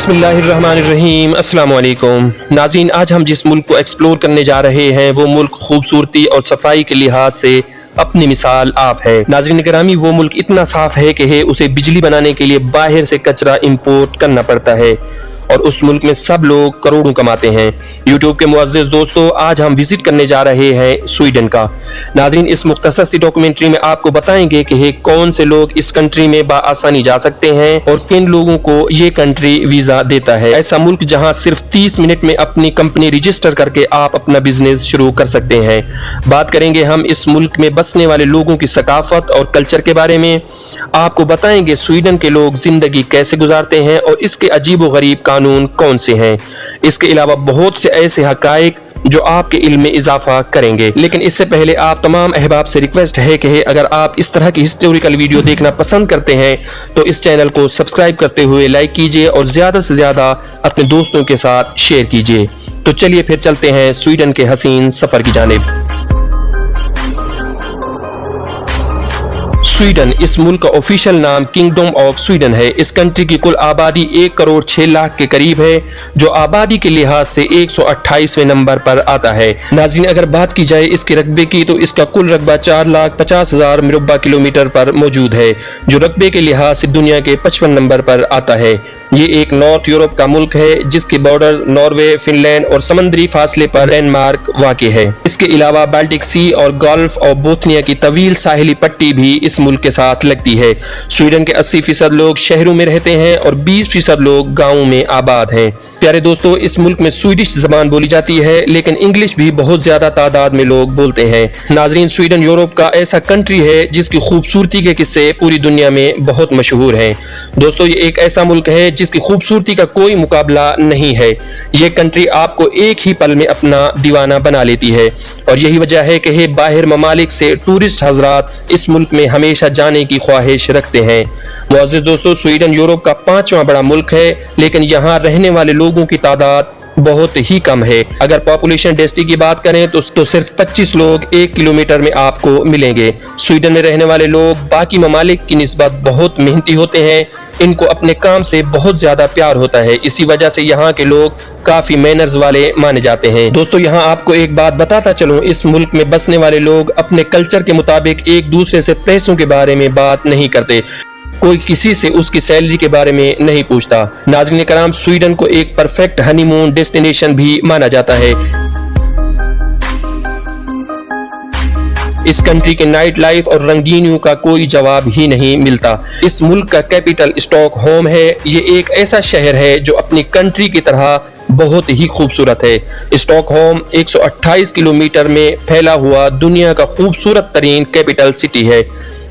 बिस्मिल्लाहिर्रहमानिर्रहीम अस्सलाम वालेकुम नाज़रीन, आज हम जिस मुल्क को एक्सप्लोर करने जा रहे हैं वो मुल्क खूबसूरती और सफाई के लिहाज से अपनी मिसाल आप है। नाज़रीन गिरामी, वो मुल्क इतना साफ है कि उसे बिजली बनाने के लिए बाहर से कचरा इंपोर्ट करना पड़ता है और उस मुल्क में सब लोग करोड़ों कमाते हैं। यूट्यूब के मुअज़्ज़िज़ दोस्तों, आज हम विजिट करने जा रहे हैं स्वीडन का। नाज़रीन, इस मुख्तसर सी डॉक्यूमेंट्री में आपको बताएंगे कि कौन से लोग इस कंट्री में बाआसानी जा सकते हैं और किन लोगों को ये कंट्री वीज़ा देता है। ऐसा मुल्क जहां सिर्फ 30 मिनट में अपनी कंपनी रजिस्टर करके आप अपना बिजनेस शुरू कर सकते हैं। बात करेंगे हम इस मुल्क में बसने वाले लोगों की सकाफत और कल्चर के बारे में। आपको बताएंगे स्वीडन के लोग जिंदगी कैसे गुजारते हैं और इसके अजीब व गरीब कानून कौन से हैं। इसके अलावा बहुत से ऐसे हकाइक जो आपके इल्म में इजाफा करेंगे। लेकिन इससे पहले आप तमाम अहबाब से रिक्वेस्ट है कि अगर आप इस तरह की हिस्टोरिकल वीडियो देखना पसंद करते हैं तो इस चैनल को सब्सक्राइब करते हुए लाइक कीजिए और ज़्यादा से ज़्यादा अपने दोस्तों के साथ शेयर कीजिए। तो चलिए फिर चलते हैं स्वीडन के हसीन सफ़र की जानिब। स्वीडन, इस मुल्क का ऑफिशियल नाम किंगडम ऑफ स्वीडन है। इस कंट्री की कुल आबादी 1 करोड़ 6 लाख के करीब है, जो आबादी के लिहाज से 128वें नंबर पर आता है। नाज़रीन, अगर बात की जाए इसके रकबे की तो इसका कुल रकबा 4,50,000 मुरब्बा किलोमीटर पर मौजूद है, जो रकबे के लिहाज से दुनिया के 55 नंबर पर आता है। ये एक नॉर्थ यूरोप का मुल्क है जिसके बॉर्डर नॉर्वे, फिनलैंड और समुद्री फासले पर डेनमार्क वाक़ है। इसके अलावा बाल्टिक सी और गल्फ और बोथनिया की तवील साहिली पट्टी भी इस मुल्क के साथ लगती है। स्वीडन के 80% लोग शहरों में रहते हैं और 20% लोग गाँवों में आबाद हैं। प्यारे दोस्तों, इस मुल्क में स्वीडिश जबान बोली जाती है, लेकिन इंग्लिश भी बहुत ज्यादा तादाद में लोग बोलते हैं। नाजरीन, स्वीडन यूरोप का ऐसा कंट्री है जिसकी खूबसूरती के किस्से पूरी दुनिया में बहुत मशहूर हैं। दोस्तों, ये एक ऐसा मुल्क है जिसकी खूबसूरती का कोई मुकाबला नहीं है। ये कंट्री आपको एक ही पल में अपना दीवाना बना लेती है और यही वजह है कि बाहर ममालिक से टूरिस्ट हजरात इस मुल्क में हमेशा जाने की ख्वाहिश रखते हैं। मुअज़्ज़िज़ दोस्तों, स्वीडन यूरोप का 5वां बड़ा मुल्क है, लेकिन यहाँ रहने वाले लोगों की तादाद बहुत ही कम है। अगर पॉपुलेशन डेंसिटी की बात करें तो सिर्फ 25 लोग 1 किलोमीटर में आपको मिलेंगे। स्वीडन में रहने वाले लोग बाकी ममालिक की निस्बत बहुत मेहनती होते हैं। इनको अपने काम से बहुत ज्यादा प्यार होता है, इसी वजह से यहाँ के लोग काफी मैनर्स वाले माने जाते हैं। दोस्तों, यहाँ आपको एक बात बताता चलूं, इस मुल्क में बसने वाले लोग अपने कल्चर के मुताबिक एक दूसरे से पैसों के बारे में बात नहीं करते। कोई किसी से उसकी सैलरी के बारे में नहीं पूछता। नाज़रीन कराम, स्वीडन को एक परफेक्ट हनीमून डेस्टिनेशन भी माना जाता है। इस कंट्री के नाइट लाइफ और रंगीनियों का कोई जवाब ही नहीं मिलता। इस मुल्क का कैपिटल स्टॉकहोम है। ये एक ऐसा शहर है जो अपनी कंट्री की तरह बहुत ही खूबसूरत है। स्टॉकहोम 128 किलोमीटर में फैला हुआ दुनिया का खूबसूरत तरीन कैपिटल सिटी है।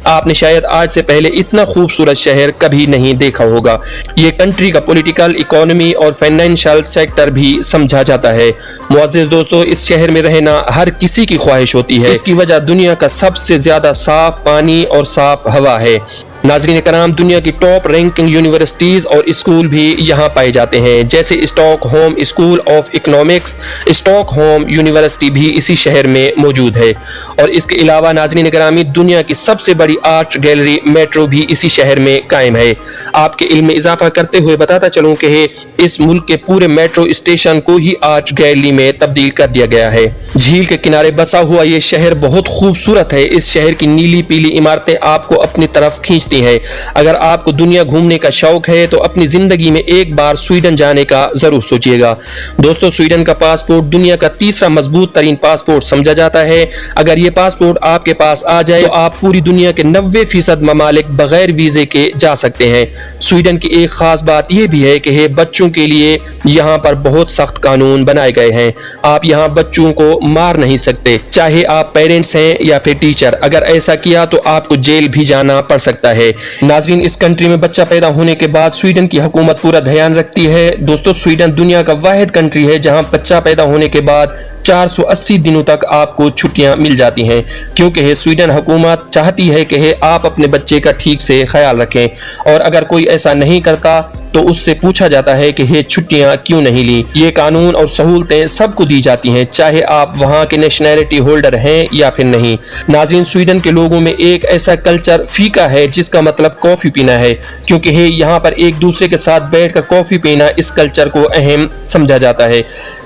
आपने शायद आज से पहले इतना खूबसूरत शहर कभी नहीं देखा होगा। ये कंट्री का पॉलिटिकल, इकोनॉमी और फाइनेंशियल सेक्टर भी समझा जाता है। मुअज़्ज़िज़ दोस्तों, इस शहर में रहना हर किसी की ख्वाहिश होती है। इसकी वजह दुनिया का सबसे ज्यादा साफ पानी और साफ हवा है। नाज़रीन कराम, दुनिया की टॉप रैंकिंग यूनिवर्सिटीज और स्कूल भी यहाँ पाए जाते हैं, जैसे Stockholm school of economics. Stockholm university भी इसी शहर में मौजूद है और इसके अलावा नाज़रीन करामी, दुनिया की सबसे बड़ी आर्ट गैलरी मेट्रो भी इसी शहर में कायम है। आपके इल्म में इजाफा करते हुए बताता चलूँ कि इस मुल्क के पूरे मेट्रो स्टेशन को ही आर्ट गैलरी में तब्दील कर दिया गया है। झील के किनारे बसा हुआ ये शहर बहुत खूबसूरत है। इस शहर की नीली पीली इमारतें आपको अपनी तरफ खींचती हैं। अगर आपको दुनिया घूमने का शौक है तो अपनी जिंदगी में एक बार स्वीडन जाने का जरूर सोचिएगा। दोस्तों, स्वीडन का पासपोर्ट दुनिया का तीसरा मजबूत तरीन पासपोर्ट समझा जाता है। अगर ये पासपोर्ट आपके पास आ जाए तो आप पूरी दुनिया के 90% ममालिक बगैर वीजे के जा सकते हैं। स्वीडन की एक खास बात यह भी है कि बच्चों के लिए यहाँ पर बहुत सख्त कानून बनाए गए हैं। आप यहाँ बच्चों को मार नहीं सकते, चाहे आप पेरेंट्स हैं या फिर टीचर। अगर ऐसा किया तो आपको जेल भी जाना पड़ सकता है। नाज़रीन, इस कंट्री में बच्चा पैदा होने के बाद स्वीडन की हुकूमत पूरा ध्यान रखती है। दोस्तों, स्वीडन दुनिया का वाहिद कंट्री है जहां बच्चा पैदा होने के बाद 480 दिनों तक आपको छुट्टियां मिल जाती हैं, क्योंकि स्वीडन हुकूमत चाहती है कि आप अपने बच्चे का ठीक से ख्याल रखें और अगर कोई ऐसा नहीं करता तो उससे पूछा जाता है कि ये छुट्टियां क्यों नहीं ली। ये कानून और सहूलतें सबको दी जाती हैं, चाहे आप वहाँ के नेशनैलिटी होल्डर हैं या फिर नहीं। नाज़रीन, स्वीडन के लोगों में एक ऐसा कल्चर फीका है जिसका मतलब कॉफी पीना है, क्योंकि यहाँ पर एक दूसरे के साथ बैठकर कॉफी पीना इस कल्चर को अहम समझा जाता है।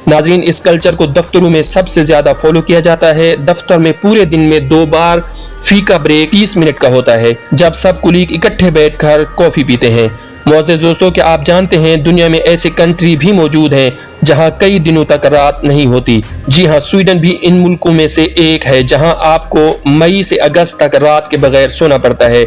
नाज़रीन, इस कल्चर को दफ्तरों में सबसे ज्यादा फॉलो किया जाता है। दफ्तर में पूरे दिन में 2 बार फीका ब्रेक 30 मिनट का होता है, जब सब कुलीग इकट्ठे बैठकर कॉफी पीते हैं। मुअज़्ज़िज़ दोस्तों, क्या आप जानते हैं दुनिया में ऐसे कंट्री भी मौजूद हैं जहां कई दिनों तक रात नहीं होती? जी हां, स्वीडन भी इन मुल्कों में से एक है जहां आपको मई से अगस्त तक रात के बगैर सोना पड़ता है,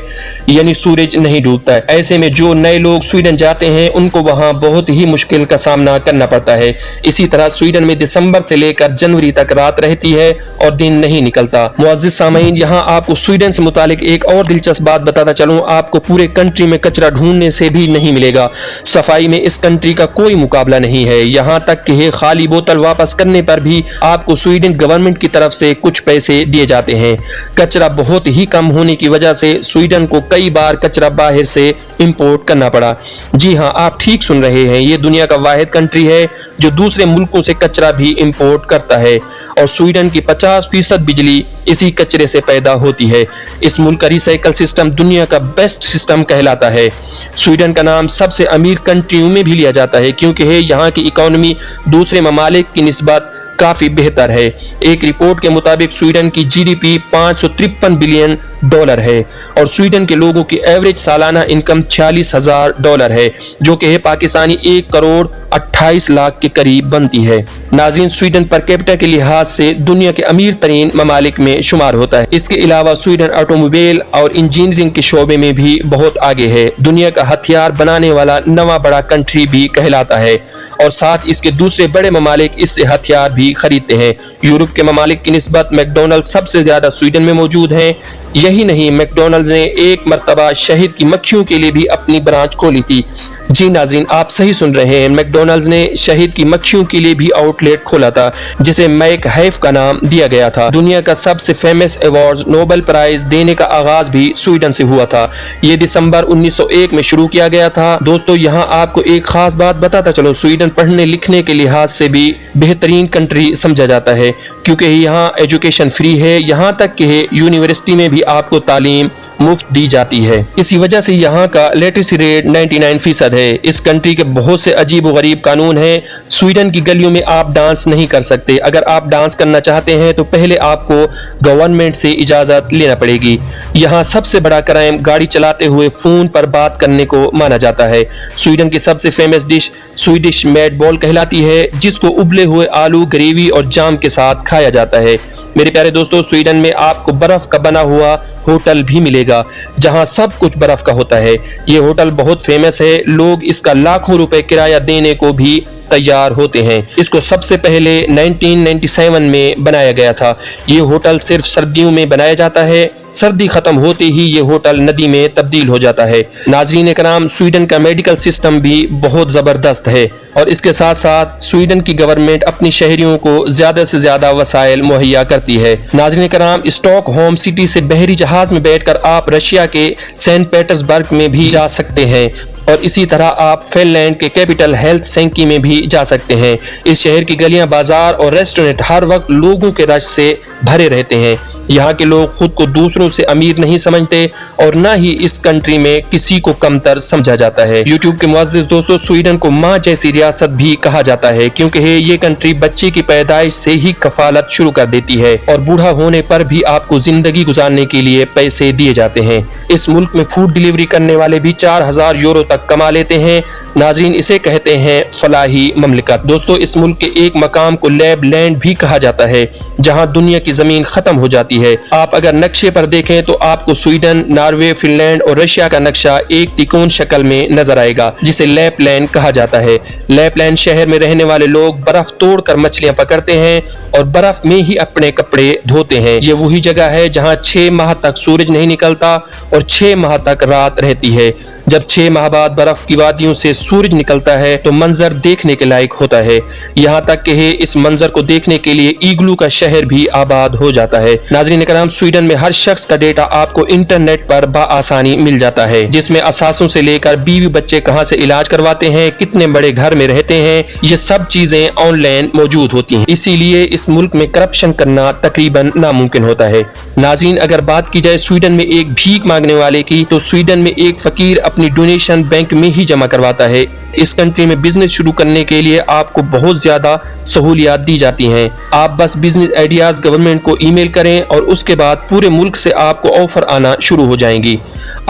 यानी सूरज नहीं डूबता है। ऐसे में जो नए लोग स्वीडन जाते हैं उनको वहां बहुत ही मुश्किल का सामना करना पड़ता है। इसी तरह स्वीडन में दिसंबर से लेकर जनवरी तक रात रहती है और दिन नहीं निकलता। मुअज़्ज़िज़ सामीन, यहाँ आपको स्वीडन से मुतालिक एक और दिलचस्प बात बताता चलूं, आपको पूरे कंट्री में कचरा ढूंढने से भी नहीं मिलेगा। सफाई में इस कंट्री का कोई मुकाबला नहीं है, यहाँ तक कि खाली बोतल वापस करने पर भी आपको स्वीडन गवर्नमेंट की तरफ से कुछ पैसे दिए जाते हैं। कचरा बहुत ही कम होने की वजह से स्वीडन को कई बार कचरा बाहर से इंपोर्ट करना पड़ा। जी हां, आप ठीक सुन रहे हैं, ये दुनिया का वाहिद कंट्री है जो दूसरे मुल्कों से कचरा भी इंपोर्ट करता है और स्वीडन की 50% बिजली इसी कचरे से पैदा होती है। इस मुल्क का रिसाइकल सिस्टम दुनिया का बेस्ट सिस्टम कहलाता है। स्वीडन का नाम सबसे अमीर कंट्रियों में भी लिया जाता है क्योंकि यहाँ की इकोनॉमी दूसरे ममालिक की निस्बत काफी बेहतर है। एक रिपोर्ट के मुताबिक स्वीडन की जीडीपी 553 बिलियन डॉलर है और स्वीडन के लोगों की एवरेज सालाना इनकम $40,000 है, जो कि पाकिस्तानी 1 करोड़ 28 लाख के करीब बनती है। नाज़रीन, स्वीडन पर कैपिटा के लिहाज से दुनिया के अमीर तरीन ममालिक में शुमार होता है। इसके अलावा स्वीडन ऑटोमोबाइल और इंजीनियरिंग के शोबे में भी बहुत आगे है। दुनिया का हथियार बनाने वाला नवा बड़ा कंट्री भी कहलाता है और साथ इसके दूसरे बड़े ममालिक इससे हथियार भी खरीदते हैं। यूरोप के ममालिक की निस्बत मैकडोनल्ड सबसे ज्यादा स्वीडन में मौजूद हैं। यही नहीं, मैकडोनल्ड ने एक मर्तबा शहद की मक्खियों के लिए भी अपनी ब्रांच खोली थी। जी नाज़रीन, आप सही सुन रहे हैं, मैकडोनल्ड्स ने शहद की मक्खियों के लिए भी आउटलेट खोला था जिसे मैक हैफ का नाम दिया गया था। दुनिया का सबसे फेमस अवार्ड नोबेल प्राइज देने का आगाज भी स्वीडन से हुआ था। ये दिसंबर 1901 में शुरू किया गया था। दोस्तों, यहाँ आपको एक खास बात बताता चलो, स्वीडन पढ़ने लिखने के लिहाज से भी बेहतरीन कंट्री समझा जाता है क्योंकि यहाँ एजुकेशन फ्री है, यहाँ तक कि यूनिवर्सिटी में भी आपको तालीम मुफ्त दी जाती है। इसी वजह से यहाँ का लिटरेसी रेट 99% है। इस कंट्री के बहुत से अजीब व गरीब कानून हैं। स्वीडन की गलियों में आप डांस नहीं कर सकते। अगर आप डांस करना चाहते हैं तो पहले आपको गवर्नमेंट से इजाजत लेना पड़ेगी। यहाँ सबसे बड़ा क्राइम गाड़ी चलाते हुए फोन पर बात करने को माना जाता है। स्वीडन की सबसे फेमस डिश स्वीडिश मेटबॉल कहलाती है, जिसको उबले हुए आलू, ग्रेवी और जाम के साथ खाया जाता है। मेरे प्यारे दोस्तों, स्वीडन में आपको बर्फ का बना हुआ होटल भी मिलेगा जहां सब कुछ बर्फ का होता है। ये होटल बहुत फेमस है, लोग इसका लाखों रुपए किराया देने को भी तैयार होते हैं। इसको सबसे पहले 1997 में बनाया गया था। ये होटल सिर्फ सर्दियों में बनाया जाता है, सर्दी खत्म होते ही ये होटल नदी में तब्दील हो जाता है। नाज़रीन कराम, स्वीडन का मेडिकल सिस्टम भी बहुत जबरदस्त है और इसके साथ साथ स्वीडन की गवर्नमेंट अपनी शहरियों को ज्यादा से ज्यादा वसाइल मुहैया करती है। नाज़रीन कराम, स्टॉकहोम सिटी से बहरी जहाज में बैठकर आप रशिया के सेंट पीटर्सबर्ग में भी जा सकते हैं और इसी तरह आप फिनलैंड के कैपिटल हेलसिंकी में भी जा सकते हैं। इस शहर की गलियां, बाजार और रेस्टोरेंट हर वक्त लोगों के रश से भरे रहते हैं। यहाँ के लोग खुद को दूसरों से अमीर नहीं समझते और न ही इस कंट्री में किसी को कमतर समझा जाता है। यूट्यूब के मुअज़्ज़िज़ दोस्तों, स्वीडन को माँ जैसी रियासत भी कहा जाता है क्योंकि ये कंट्री बच्चे की पैदाइश से ही कफालत शुरू कर देती है और बूढ़ा होने पर भी आपको जिंदगी गुजारने के लिए पैसे दिए जाते हैं। इस मुल्क में फूड डिलीवरी करने वाले भी 4000 यूरो तक कमा लेते हैं। नाज़रीन, इसे कहते हैं फलाही ममलिकत। दोस्तों, इस मुल्क के एक मकाम को लैब लैंड भी कहा जाता है जहां दुनिया की जमीन खत्म हो जाती है। आप अगर नक्शे पर देखें तो आपको स्वीडन, नॉर्वे, फिनलैंड और रशिया का नक्शा एक त्रिकोण शक्ल में नजर आएगा जिसे लैपलैंड कहा जाता है। लैपलैंड शहर में रहने वाले लोग बर्फ तोड़कर मछलियां पकड़ते हैं और बर्फ में ही अपने कपड़े धोते हैं। ये वही जगह है जहां 6 माह तक सूरज नहीं निकलता और 6 माह तक रात रहती है। जब 6 माह बाद बर्फ की वादियों से सूरज निकलता है तो मंजर देखने के लायक होता है। यहाँ तक कि इस मंजर को देखने के लिए इग्लू का शहर भी आबाद हो जाता है। नाज़रीन इकराम, स्वीडन में हर शख्स का डेटा आपको इंटरनेट पर बआसानी मिल जाता है, जिसमें असासों से लेकर बीवी बच्चे कहाँ से इलाज करवाते हैं, कितने बड़े घर में रहते हैं, ये सब चीजें ऑनलाइन मौजूद होती हैं। इसीलिए इस मुल्क में करप्शन करना तकरीबन नामुमकिन होता है। नाज़रीन, अगर बात की जाए स्वीडन में एक भीख मांगने वाले की, तो स्वीडन में एक फकीर अपनी डोनेशन बैंक में ही जमा करवाता है। इस कंट्री में बिजनेस शुरू करने के लिए आपको बहुत ज्यादा सहूलियात दी जाती हैं। आप बस बिजनेस आइडियाज गवर्नमेंट को ईमेल करें और उसके बाद पूरे मुल्क से आपको ऑफर आना शुरू हो जाएंगी।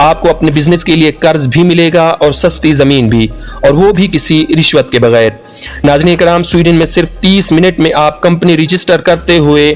आपको अपने बिजनेस के लिए कर्ज भी मिलेगा और सस्ती जमीन भी, और वो भी किसी रिश्वत के बगैर। नाज़रीन इकराम, स्वीडन में सिर्फ 30 मिनट में आप कंपनी रजिस्टर करते हुए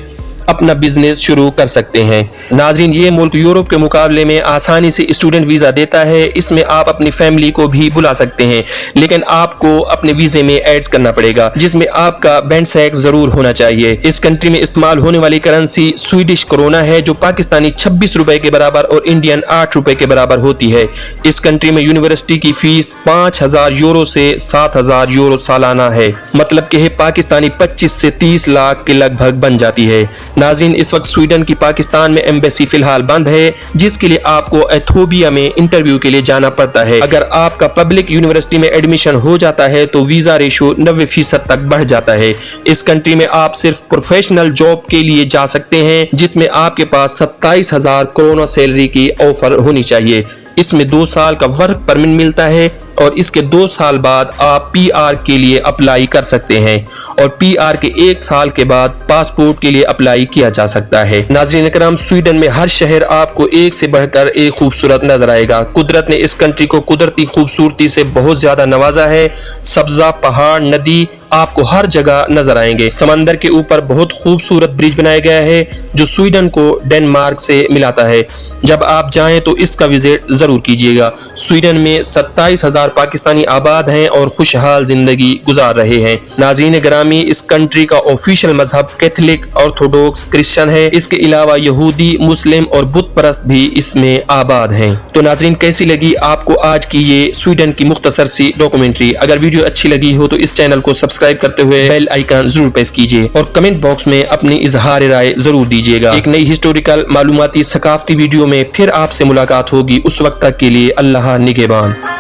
अपना बिजनेस शुरू कर सकते हैं। नाज़रीन, ये मुल्क यूरोप के मुकाबले में आसानी से स्टूडेंट वीज़ा देता है। इसमें आप अपनी फैमिली को भी बुला सकते हैं, लेकिन आपको अपने वीज़े में एड्स करना पड़ेगा, जिसमें आपका बैंक सैक जरूर होना चाहिए। इस कंट्री में इस्तेमाल होने वाली करेंसी स्वीडिश करोना है, जो पाकिस्तानी 26 रुपए के बराबर और इंडियन 8 रुपए के बराबर होती है। इस कंट्री में यूनिवर्सिटी की फीस 5000 यूरो से 7000 यूरो सालाना है, मतलब कि पाकिस्तानी 25 से 30 लाख के लगभग बन जाती है। नाज़रीन, इस वक्त स्वीडन की पाकिस्तान में एम्बेसी फिलहाल बंद है, जिसके लिए आपको एथोपिया में इंटरव्यू के लिए जाना पड़ता है। अगर आपका पब्लिक यूनिवर्सिटी में एडमिशन हो जाता है तो वीजा रेशो 90% तक बढ़ जाता है। इस कंट्री में आप सिर्फ प्रोफेशनल जॉब के लिए जा सकते हैं, जिसमें आपके पास 27,000 कोरोना सैलरी की ऑफर होनी चाहिए। इसमें 2 साल का वर्क परमिट मिलता है और इसके 2 साल बाद आप पीआर के लिए अप्लाई कर सकते हैं, और पीआर के 1 साल के बाद पासपोर्ट के लिए अप्लाई किया जा सकता है। नाज़रीन इकराम, स्वीडन में हर शहर आपको एक से बढ़कर एक खूबसूरत नजर आएगा। कुदरत ने इस कंट्री को कुदरती खूबसूरती से बहुत ज्यादा नवाजा है। सब्जा, पहाड़, नदी आपको हर जगह नजर आएंगे। समंदर के ऊपर बहुत खूबसूरत ब्रिज बनाया गया है, जो स्वीडन को डेनमार्क से मिलाता है। जब आप जाएं तो इसका विजिट जरूर कीजिएगा। स्वीडन में 27,000 पाकिस्तानी आबाद हैं और खुशहाल जिंदगी गुजार रहे हैं। नाज़रीन ग्रामी, इस कंट्री का ऑफिशियल मजहब कैथोलिक, ऑर्थोडॉक्स, क्रिश्चियन है। इसके अलावा यहूदी, मुस्लिम और बुत परस्त भी इसमें आबाद हैं। तो नाज़रीन, कैसी लगी आपको आज की ये स्वीडन की मुख्तसर सी डॉक्यूमेंट्री? अगर वीडियो अच्छी लगी हो तो इस चैनल को सब्सक्राइब करते हुए बेल आइकन जरूर प्रेस कीजिए और कमेंट बॉक्स में अपनी इजहार राय जरूर दीजिएगा। एक नई हिस्टोरिकल, मालूमाती, सकाफती वीडियो में फिर आपसे मुलाकात होगी। उस वक्त तक के लिए अल्लाह निगहबान।